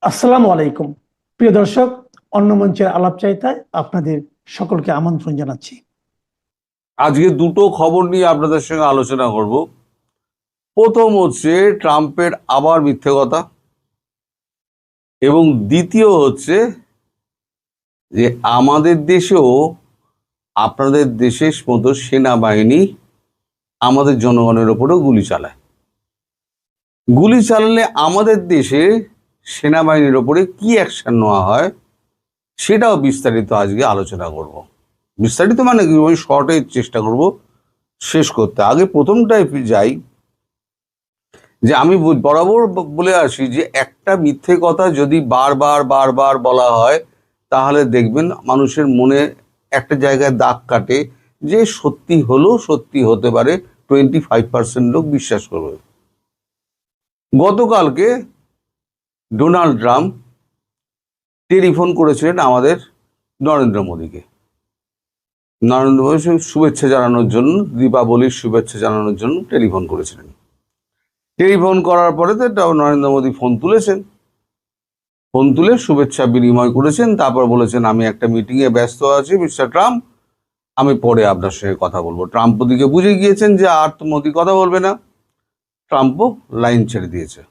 আসসালামু আলাইকুম। প্রিয় দর্শক, অন্য মঞ্চের আলাপচারিতায় আপনাদের সকলকে আমন্ত্রণ জানাচ্ছি। আজকে দুটো খবর নিয়ে আপনাদের সঙ্গে আলোচনা করব। প্রথম হচ্ছে ট্রাম্পের আবার মিথ্যে কথা, এবং দ্বিতীয় হচ্ছে যে আমাদের দেশেও আপনাদের দেশের মতো সেনাবাহিনী আমাদের জনগণের ওপরেও গুলি চালায়। গুলি চালালে আমাদের দেশে সেনাবাহিনীর ওপরে কি অ্যাকশন নেওয়া হয় সেটাও বিস্তারিত আজকে আলোচনা করব। বিস্তারিত মানে কি, ওই শর্টে চেষ্টা করব শেষ করতে। আগে প্রথমটায় যাই, যে আমি বরাবর বলে আসি যে একটা মিথ্যে কথা যদি বারবার বারবার বলা হয় তাহলে দেখবেন মানুষের মনে একটা জায়গায় দাগ কাটে, যে সত্যি হলো, সত্যি হতে পারে 25% লোক বিশ্বাস করবে। গতকালকে ডোনাল্ড ট্রাম্প টেলিফোন করেছিলেন আমাদের নরেন্দ্র মোদীকে। নরেন্দ্র মোদী শুভেচ্ছা জানানোর জন্য, দীপাবলির শুভেচ্ছা জানানোর জন্য টেলিফোন করেছিলেন। টেলিফোন করার পরে তো নরেন্দ্র মোদী ফোন তুলেছেন, ফোন তুলে শুভেচ্ছা বিনিময় করেছেন। তারপর বলেছেন, আমি একটা মিটিংয়ে ব্যস্ত আছি মিস্টার ট্রাম্প, আমি পরে আপনার সঙ্গে কথা বলবো। ট্রাম্প ওদিকে বুঝে গিয়েছেন যে আর তো মোদী কথা বলবে না, ট্রাম্পও লাইন ছেড়ে দিয়েছে।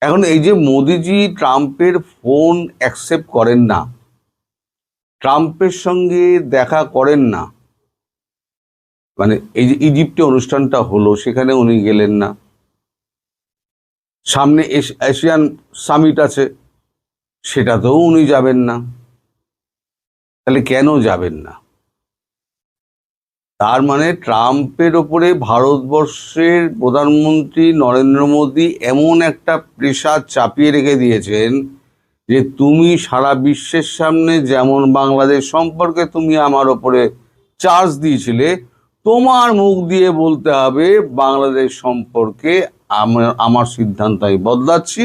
এখন এই যে মোদিজি ট্রাম্পের ফোন অ্যাকসেপ্ট করেন না, ট্রাম্পের সঙ্গে দেখা করেন না, মানে এই যে ইজিপ্টে অনুষ্ঠানটা হলো সেখানে উনি গেলেন না, সামনে এশিয়ান সামিট আছে সেটাতেও উনি যাবেন না, তাহলে কেন যাবেন না? তার মানে ট্রাম্পের ওপরে ভারতবর্ষের প্রধানমন্ত্রী নরেন্দ্র মোদী এমন একটা প্রেশার চাপিয়ে রেখে দিয়েছেন যে তুমি সারা বিশ্বের সামনে যেমন বাংলাদেশ সম্পর্কে তুমি আমার ওপরে চার্জ দিয়েছিলে, তোমার মুখ দিয়ে বলতে হবে বাংলাদেশ সম্পর্কে আমার সিদ্ধান্ত আমি বদলাচ্ছি,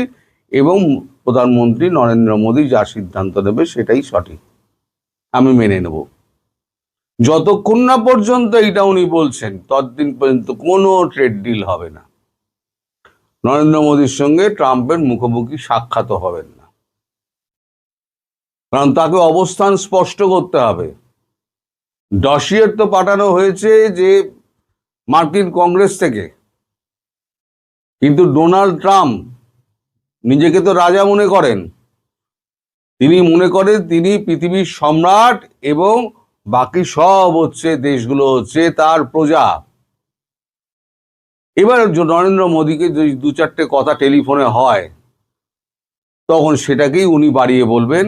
এবং প্রধানমন্ত্রী নরেন্দ্র মোদী যা সিদ্ধান্ত নেবে সেটাই সঠিক, আমি মেনে নেব। যতক্ষণ না পর্যন্ত এটা উনি বলছেন ততদিন পর্যন্ত কোনো ট্রেড ডিল হবে না। নরেন্দ্র মোদীর সঙ্গে ট্রাম্পের মুখোমুখি সাক্ষাৎ হবেন না, কারণ তাকে অবস্থান স্পষ্ট করতে হবে। ডসিয়ের তো পাঠানো হয়েছে যে মার্কিন কংগ্রেস থেকে, কিন্তু ডোনাল্ড ট্রাম্প নিজেকে তো রাজা মনে করেন, তিনি মনে করেন তিনি পৃথিবীর সম্রাট এবং বাকি সব হচ্ছে দেশগুলো হচ্ছে তার প্রজা। এবার নরেন্দ্র মোদীকে যদি দু চারটে কথা টেলিফোনে হয় তখন সেটাকেই উনি বাড়িয়ে বলবেন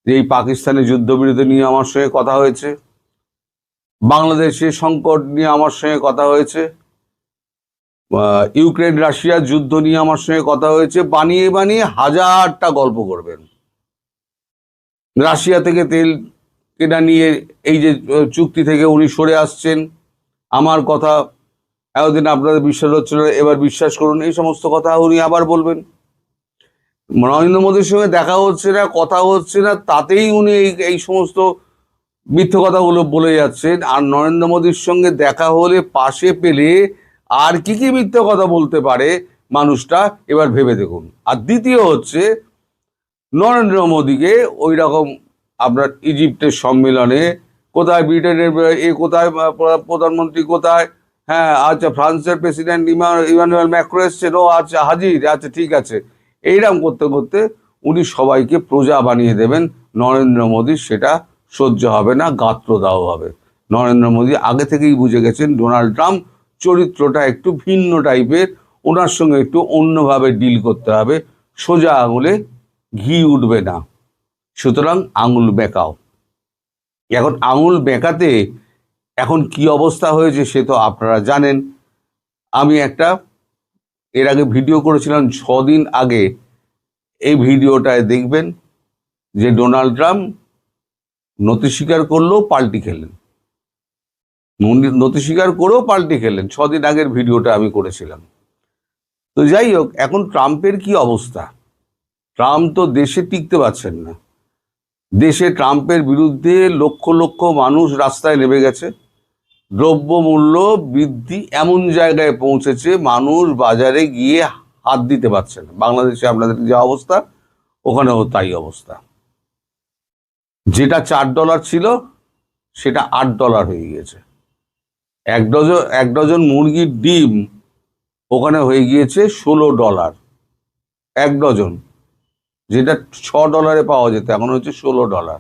যে এই পাকিস্তানের যুদ্ধবিরতি নিয়ে আমার সঙ্গে কথা হয়েছে, বাংলাদেশের সংকট নিয়ে আমার সঙ্গে কথা হয়েছে, ইউক্রেন রাশিয়ার যুদ্ধ নিয়ে আমার সঙ্গে কথা হয়েছে, বানিয়ে বানিয়ে হাজারটা গল্প করবেন। রাশিয়া থেকে তেল কেনা নিয়ে এই যে চুক্তি থেকে উনি সরে আসছেন, আমার কথা এতদিন আপনাদের বিশ্বাস হচ্ছিল এবার বিশ্বাস করুন, এই সমস্ত কথা উনি আবার বলবেন। নরেন্দ্র মোদীর সঙ্গে দেখা হচ্ছে না, কথা হচ্ছে না, তাতেই উনি এই সমস্ত মিথ্যে কথাগুলো বলে যাচ্ছেন। আর নরেন্দ্র মোদীর সঙ্গে দেখা হলে পাশে পেলে আর কি কি মিথ্যে কথা বলতে পারে মানুষটা, এবার ভেবে দেখুন। আর দ্বিতীয় হচ্ছে, নরেন্দ্র মোদীকে ওই রকম আপনার ইজিপ্টের সম্মেলনে কোথায়, ব্রিটেনের কোথায়, প্রধানমন্ত্রী কোথায়, হ্যাঁ আচ্ছা ফ্রান্সের প্রেসিডেন্ট ইমানুয়েল ম্যাক্রো এসছেন, ও আচ্ছা হাজির, আচ্ছা ঠিক আছে, এইরকম করতে করতে উনি সবাইকে প্রজা বানিয়ে দেবেন। নরেন্দ্র মোদীর সেটা সহ্য হবে না, গাত্রদাহ হবে। নরেন্দ্র মোদী আগে থেকেই বুঝে গেছেন ডোনাল্ড ট্রাম্প চরিত্রটা একটু ভিন্ন টাইপের, ওনার সঙ্গে একটু অন্যভাবে ডিল করতে হবে, সোজা আঙুলে ঘি উঠবে না, সুতরাং আঙুল বেঁকাও। এখন আঙুল বেঁকাতে এখন কি অবস্থা হয়েছে সে তো আপনারা জানেন। আমি একটা এর আগে ভিডিও করেছিলাম 6 দিন আগে, এই ভিডিওটায় দেখবেন যে ডোনাল্ড ট্রাম্প নতি স্বীকার করলেও পাল্টি খেলেন, নতি স্বীকার করেও পাল্টি খেলেন। 6 দিন আগের ভিডিওটা আমি করেছিলাম। তো যাই হোক, এখন ট্রাম্পের কি অবস্থা, ট্রাম্প তো দেশে টিকতে পারছেন না। দেশে ট্রাম্পের বিরুদ্ধে লক্ষ লক্ষ মানুষ রাস্তায় নেমে গেছে, দ্রব্যমূল্য বৃদ্ধি এমন জায়গায় পৌঁছেছে মানুষ বাজারে গিয়ে হাত দিতে পারছে না। বাংলাদেশে আপনাদের যে অবস্থা, ওখানেও তাই অবস্থা। যেটা $4 ছিল সেটা $8 হয়ে গিয়েছে। এক ডজন মুরগির ডিম ওখানে হয়ে গিয়েছে $16। এক ডজন, যেটা $6 পাওয়া যেত, এখন হচ্ছে $16।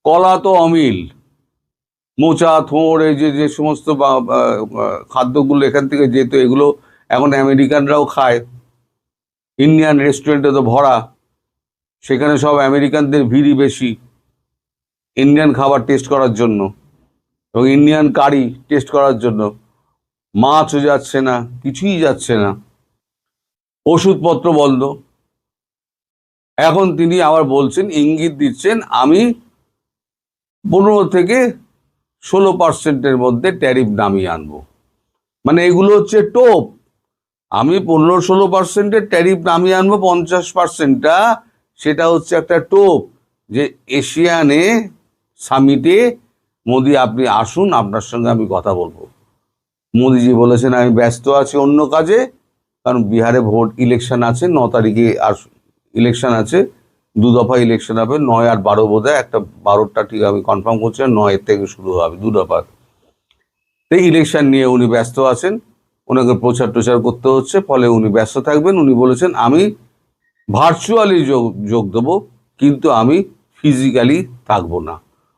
কলা তো অমিল, মোচা থোড়, এই যে যে সমস্ত খাদ্যগুলো এখান থেকে যেত, এগুলো এখন আমেরিকানরাও খায়। ইন্ডিয়ান রেস্টুরেন্টে তো ভরা, সেখানে সব আমেরিকানদের ভিড়ই বেশি ইন্ডিয়ান খাবার টেস্ট করার জন্য এবং ইন্ডিয়ান কারি টেস্ট করার জন্য। মাছও যাচ্ছে না, কিছুই যাচ্ছে না, ওষুধপত্র বন্ধ। এখন তিনি আবার বলছেন, ইঙ্গিত দিচ্ছেন, আমি 15 থেকে 16% মধ্যে ট্যারিফ নামিয়ে আনবো। মানে এগুলো হচ্ছে টোপ। আমি 15-16% ট্যারিফ নামিয়ে আনবো, 50%টা সেটা হচ্ছে একটা টোপ, যে এশিয়ানে সামিটে মোদি আপনি আসুন, আপনার সঙ্গে আমি কথা বলবো। মোদিজি বলেছেন আমি ব্যস্ত আছি অন্য কাজে, কারণ বিহারে ভোট ইলেকশন আছে, 9 তারিখে আর ইলেকশন আছে, 2 দফা ইলেকশন হবে, 9 আর 12 বোধহয়, একটা 12টা ঠিক আমি কনফার্ম করছি, 9 থেকে শুরু হবে 2 দফা। এই ইলেকশন নিয়ে উনি ব্যস্ত আছেন, ওনাকে প্রচার টোচার করতে হচ্ছে, ফলে উনি ব্যস্ত থাকবেন। উনি বলেছেন আমি ভার্চুয়ালি যোগ দেবো, কিন্তু আমি ফিজিক্যালি থাকবো না।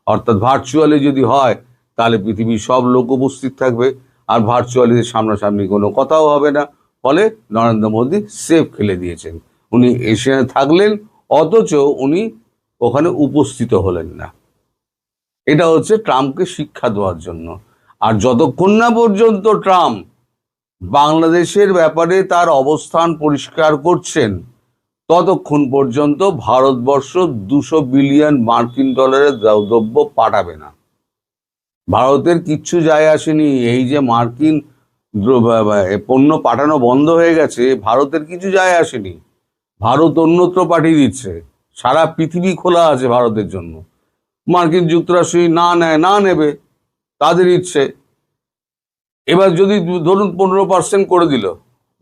অর্থাৎ ভার্চুয়ালি যদি হয় তাহলে পৃথিবীর সব লোক উপস্থিত থাকবে, আর ভার্চুয়ালি সামনাসামনি কোনো কথাও হবে না। ফলে নরেন্দ্র মোদী সেফ খেলে দিয়েছেন। উনি এশিয়ানে থাকলেন, অথচ উনি ওখানে উপস্থিত হলেন না। এটা হচ্ছে ট্রাম্পকে শিক্ষা দেওয়ার জন্য। আর যতক্ষণ না পর্যন্ত ট্রাম্প বাংলাদেশের ব্যাপারে তার অবস্থান পরিষ্কার করছেন, ততক্ষণ পর্যন্ত ভারতবর্ষ $200 বিলিয়ন দ্রব্য পাঠাবে না। ভারতের কিচ্ছু যায় আসেনি। এই যে মার্কিন পণ্য পাঠানো বন্ধ হয়ে গেছে, ভারতের কিছু যায় আসেনি। ভারত অন্যত্র পাঠিয়ে দিচ্ছে। সারা পৃথিবী খোলা আছে ভারতের জন্য। মার্কিন যুক্তরাষ্ট্র না নেয়, না নেবে, তাদের ইচ্ছে। এবার যদি ধরুন 15% করে দিল,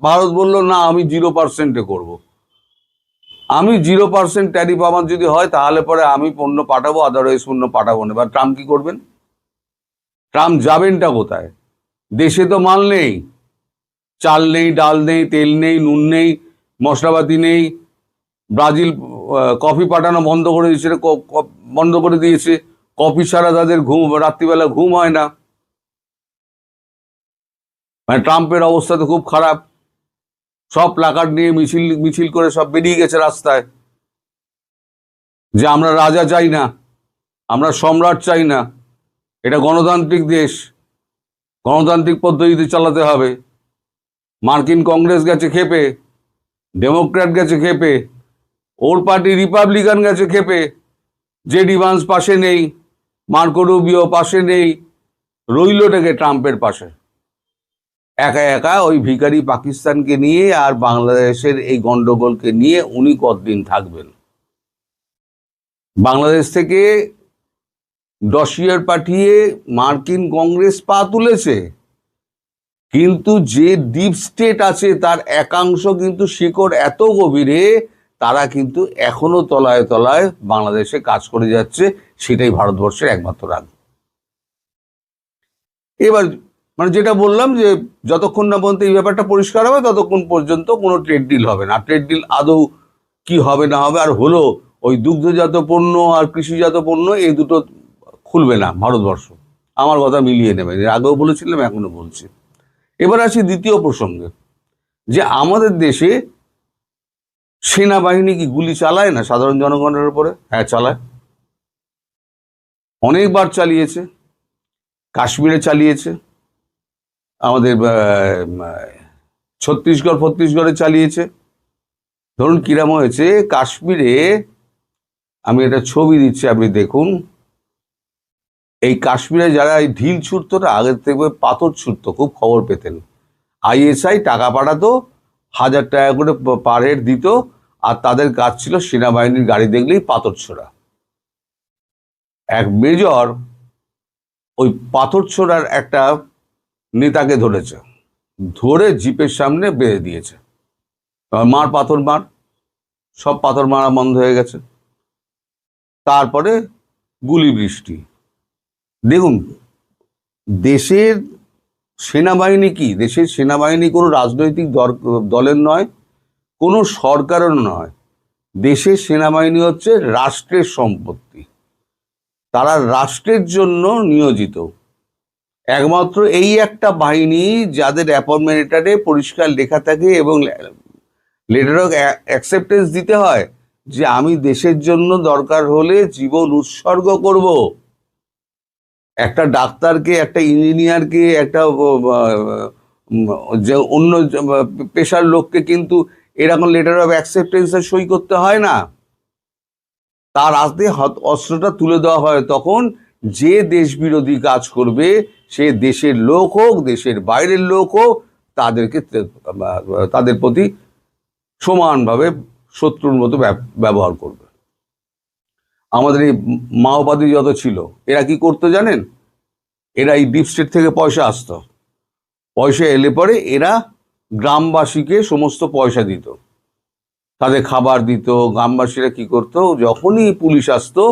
ভারত বলল না আমি 0%-এ করবো। আমি 0% ট্যারিফ আমার যদি হয়, তাহলে পরে আমি পণ্য পাঠাবো, আদারওয়াইজ পণ্য পাঠাবো না। এবার ট্রাম্প কি করবেন? ট্রাম্প যাবেনটা কোথায়? দেশে তো মাল নেই, চাল নেই, ডাল নেই, তেল নেই, নুন নেই, মশলাপাতি নেই। ব্রাজিল কফি পাঠানো বন্ধ করে দিয়েছে, বন্ধ করে দিয়েছে। কফি ছাড়া তাদের রাত্রিবেলা ঘুম হয় না। মানে ট্রাম্পের অবস্থা তো খুব খারাপ। সব প্ল্যাকার্ড নিয়ে মিছিল করে সব বেরিয়ে গেছে রাস্তায়, যে আমরা রাজা চাই না, আমরা সম্রাট চাই না, এটা গণতান্ত্রিক দেশ, গণতান্ত্রিক পদ্ধতিতে চালাতে হবে। মার্কিন কংগ্রেস গেছে খেপে, ডেমোক্র্যাট গেছে খেপে, ওর পার্টি রিপাবলিকান গেছে খেপে, জেডি ভান্স পাশে নেই, মার্কো রুবিও পাশে নেই, রইলটাকে ট্রাম্পের পাশে। একা একা ওই ভিখারি পাকিস্তানকে নিয়ে আর বাংলাদেশের এই গন্ডগোলকে নিয়ে উনি কতদিন থাকবেন? বাংলাদেশ থেকে ডসিয়ার পাঠিয়ে মার্কিন কংগ্রেস পা তুলেছে, কিন্তু যে ডিপ স্টেট আছে তার একাংশ কিন্তু শিকড় এত গভীরে, তারা কিন্তু এখনো তলায় তলায় বাংলাদেশে কাজ করে যাচ্ছে। সেটাই ভারতবর্ষের একমাত্র রাগ। এবার মানে যেটা বললাম, যে যতক্ষণ না পর্যন্ত এই ব্যাপারটা পরিষ্কার হবে, ততক্ষণ পর্যন্ত কোনো ট্রেড ডিল হবে না। ট্রেড ডিল আদৌ কি হবে না হবে, আর হলো ওই দুগ্ধজাত পণ্য আর কৃষিজাত পণ্য, এই দুটো খুলবে না ভারতবর্ষ। আমার কথা মিলিয়ে নেবে, আগেও বলেছিলাম, এখনো বলছি। এবার আসি দ্বিতীয় প্রসঙ্গে, যে আমাদের দেশে সেনাবাহিনী কি গুলি চালায় না সাধারণ জনগণের উপরে? হ্যাঁ, চালায়। অনেকবার চালিয়েছে। কাশ্মীরে চালিয়েছে, আমাদের ছত্তিশগড়ে চালিয়েছে। ধরুন কিরম হয়েছে কাশ্মীরে, আমি একটা ছবি দিচ্ছি, আপনি দেখুন। এই কাশ্মীরে যারা এই ঢিল ছুটতো না, আগের থেকে পাথর ছুটতো, খুব খবর পেতেন। আইএসআই টাকা পাঠাতো, 1000 টাকা করে পার হেড দিত, আর তাদের কাজ ছিল সেনাবাহিনীর গাড়ি দেখলেই পাথর ছোড়া। এক মেজর ওই পাথর ছোড়ার একটা নেতাকে ধরেছে, ধরে জিপের সামনে বেঁধে দিয়েছে। মার পাথর মার, সব পাথর মারা বন্ধ হয়ে গেছে। তারপরে গুলি বৃষ্টি। দেখুন, দেশের সেনাবাহিনী কি, দেশের সেনাবাহিনী কোনো রাজনৈতিক দলের নয়, কোনো সরকারের নয়। দেশের সেনাবাহিনী হচ্ছে রাষ্ট্রের সম্পত্তি, তারা রাষ্ট্রের জন্য নিয়োজিত। একমাত্র এই একটা বাহিনী যাদের অ্যাপয়েন্টমেন্ট লেটারে পরিষ্কার লেখা থাকে এবং লেটার অফ অ্যাকসেপ্টেন্স দিতে হয় যে আমি দেশের জন্য দরকার হলে জীবন উৎসর্গ করব। একটা ডাক্তারকে, একটা ইঞ্জিনিয়ারকে, একটা যে অন্য পেশার লোককে কিন্তু এরকম লেটার অফ অ্যাকসেপ্টেন্সে সই করতে হয় না। তার হাতে অস্ত্রটা তুলে দেওয়া হয় তখন যে দেশ বিরোধী কাজ করবে, সে দেশের লোক হোক, দেশের বাইরের লোক হোক, তাদের প্রতি সমানভাবে শত্রুর মতো ব্যবহার করবে। আমাদের এই মাওবাদী যত ছিল, এরা কি করতো জানেন? এরা এই ডিপ স্টেট থেকে পয়সা আসতো, পয়সা এলে পরে এরা গ্রামবাসীকে সমস্ত পয়সা দিত, তাদের খাবার দিত। গ্রামবাসীরা কি করতো, যখনই পুলিশ আসতো,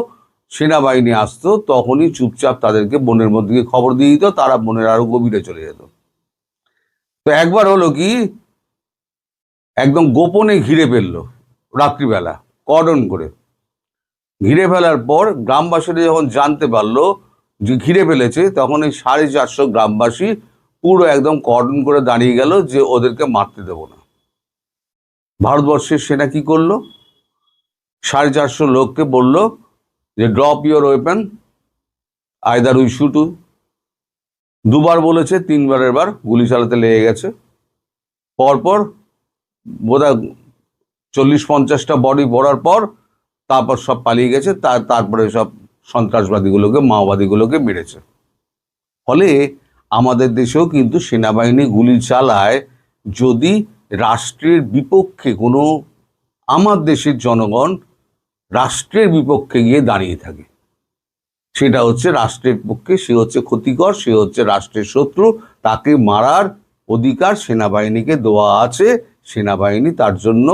সেনাবাহিনী আসতো, তখনই চুপচাপ তাদেরকে বনের মধ্যে খবর দিয়ে দিত, তারা বনের আরো গভীরে চলে যেত। তো একবার হলো কি, একদম গোপনে ঘিরে ফেললো, রাত্রিবেলা কর্ডন করে ঘিরে ফেলার পর গ্রামবাসীরা যখন জানতে পারলো যে ঘিরে ফেলেছে, তখন এই 450 গ্রামবাসী পুরো একদম কর্ডন করে দাঁড়িয়ে গেল যে ওদেরকে মারতে দেব না। ভারতবর্ষের সেনা কি করলো, 450 লোককে বলল যে drop your weapon, either we shoot you. দুবার বলেছে, তিনবারের বার গুলি চালাতে লেগে গেছে। পরপর বোধহয় 40-50টা বডি পড়ার পর তারপর সব পালিয়ে গেছে। তারপরে সব সন্ত্রাসবাদীগুলোকে, মাওবাদীগুলোকে মেরেছে। ফলে আমাদের দেশেও কিন্তু সেনাবাহিনী গুলি চালায় যদি রাষ্ট্রের বিপক্ষে কোনো, আমার দেশের জনগণ রাষ্ট্রের বিপক্ষে গিয়ে দাঁড়িয়ে থাকে। সেটা হচ্ছে রাষ্ট্রের পক্ষে, সে হচ্ছে ক্ষতিকর, সে হচ্ছে রাষ্ট্রের শত্রু, তাকে মারার অধিকার সেনাবাহিনীকে দেওয়া আছে। সেনাবাহিনী তার জন্য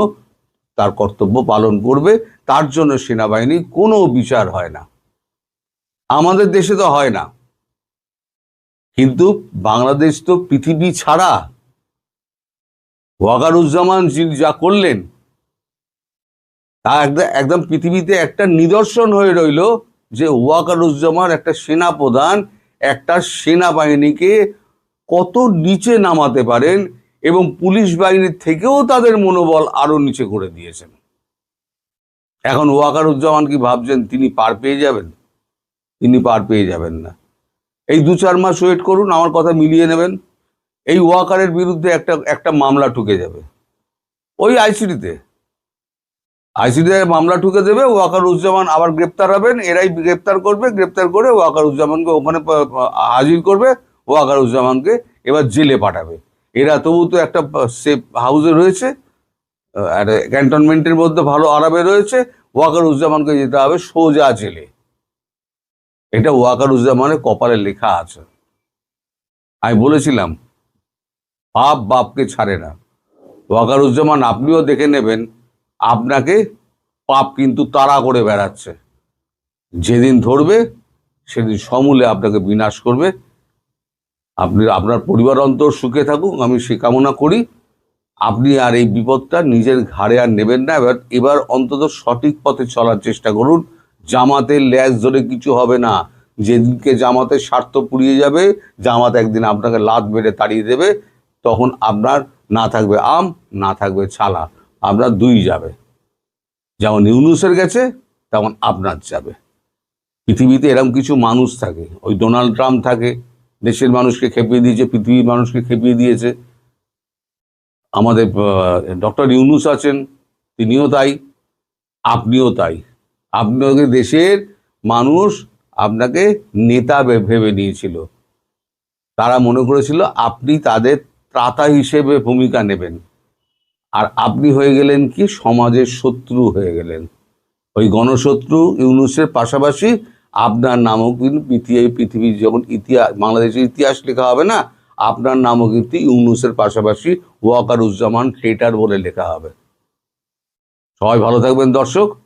তার কর্তব্য পালন করবে, তার জন্য সেনাবাহিনী কোনো বিচার হয় না। আমাদের দেশে তো হয় না, কিন্তু বাংলাদেশ তো পৃথিবী ছাড়া। ওয়াকারুজ্জামান যিনি যা করলেন তা একদম পৃথিবীতে একটা নিদর্শন হয়ে রইল যে ওয়াকারুজ্জামান একটা সেনাপ্রধান একটা সেনাবাহিনীকে কত নিচে নামাতে পারেন, এবং পুলিশ বাহিনীর থেকেও তাদের মনোবল আরো নিচে করে দিয়েছেন। এখন ওয়াকারুজ্জামান কি ভাবছেন তিনি পার পেয়ে যাবেন? তিনি পার পেয়ে যাবেন না। এই 2-4 মাস ওয়েট করুন, আমার কথা মিলিয়ে নেবেন। এই ওয়াকারের বিরুদ্ধে একটা মামলা ঠুকে যাবে, ওই আইসিডিতে মামলা ঠুকে দেবে। ওয়াকারুজ্জামান আবার গ্রেপ্তার হবেন, এরাই গ্রেপ্তার করবে, গ্রেপ্তার করে ওয়াকারুজ্জামানকে ওখানে হাজির করবে, ওয়াকারুজ্জামানকে এবার জেলে পাঠাবে। এরা তবু তো একটা সেফ হাউসে রয়েছে, ক্যান্টনমেন্টের মধ্যে ভালো আরামে রয়েছে। ওয়াকারুজ্জামানকে যেতে হবে সোজা জেলে। এটা ওয়াকারুজ্জামানের কপালে লেখা আছে। আমি বলেছিলাম পাপ বাপকে ছাড়ে না। ওয়াকারুজ্জামান আপনিও দেখে নেবেন, আপনাকে পাপ কিন্তু তাড়া করে বেড়াচ্ছে। যেদিন ধরবে সেদিন সমূলে আপনাকে বিনাশ করবে। আপনার পরিবার অন্তর সুখে থাকুক, আমি সে কামনা করি। আপনি আর এই বিপদটা নিজের ঘাড়ে আর নেবেন না। এবার অন্তত সঠিক পথে চলার চেষ্টা করুন। জামাতের ল্যাজ ধরে কিছু হবে না। যেদিনকে জামাতের স্বার্থ পুড়িয়ে যাবে, জামাত একদিন আপনাকে লাত মেরে তাড়িয়ে দেবে, তখন আপনার না থাকবে আম, না থাকবে ছালা, আপনার দুই যাবে। যেমন ইউনূসের গেছে তেমন আপনার যাবে। পৃথিবীতে এরকম কিছু মানুষ থাকে, ওই ডোনাল্ড ট্রাম্প থাকে, দেশের মানুষকে খেপিয়ে দিয়েছে, পৃথিবীর মানুষকে খেপিয়ে দিয়েছে। আমাদের ডক্টর ইউনূস আছেন, তিনিও তাই, আপনিও তাই। আপনাকে দেশের মানুষ আপনাকে নেতা ভেবে নিয়েছিল। তারা মনে করেছিল আপনি তাদের ত্রাতা হিসেবে ভূমিকা নেবেন, আর আপনি হয়ে গেলেন কি সমাজের শত্রু হয়ে গেলেন। ওই গণশত্রু ইউনূসের পাশাপাশি আপনার নামও কিন্তু পৃথিবীর যখন ইতিহাস, বাংলাদেশের ইতিহাস লেখা হবে না, আপনার নামও কিন্তু ইউনূসের পাশাপাশি ওয়াকারুজ্জামান ট্রেটার বলে লেখা হবে। সবাই ভালো থাকবেন দর্শক।